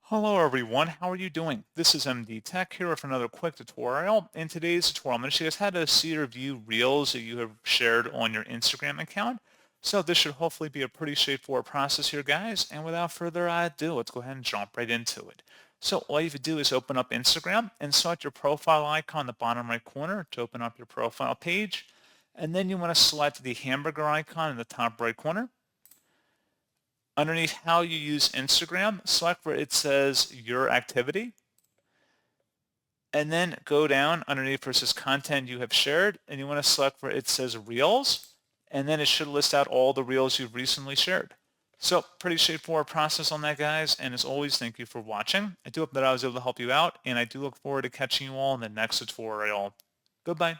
Hello everyone, how are you doing? This is MD Tech here with another quick tutorial. In today's tutorial, I'm going to show you guys how to see or view reels that you have shared on your Instagram account. So this should hopefully be a pretty straightforward process here, guys. And without further ado, let's go ahead and jump right into it. So all you have to do is open up Instagram and select your profile icon in the bottom right corner to open up your profile page. And then you want to select the hamburger icon in the top right corner. Underneath how you use Instagram, select where it says your activity, and then go down underneath where it says content you have shared, and you want to select where it says reels, and then it should list out all the reels you've recently shared. So pretty straightforward process on that, guys, and as always, thank you for watching. I do hope that I was able to help you out, and I do look forward to catching you all in the next tutorial. Goodbye.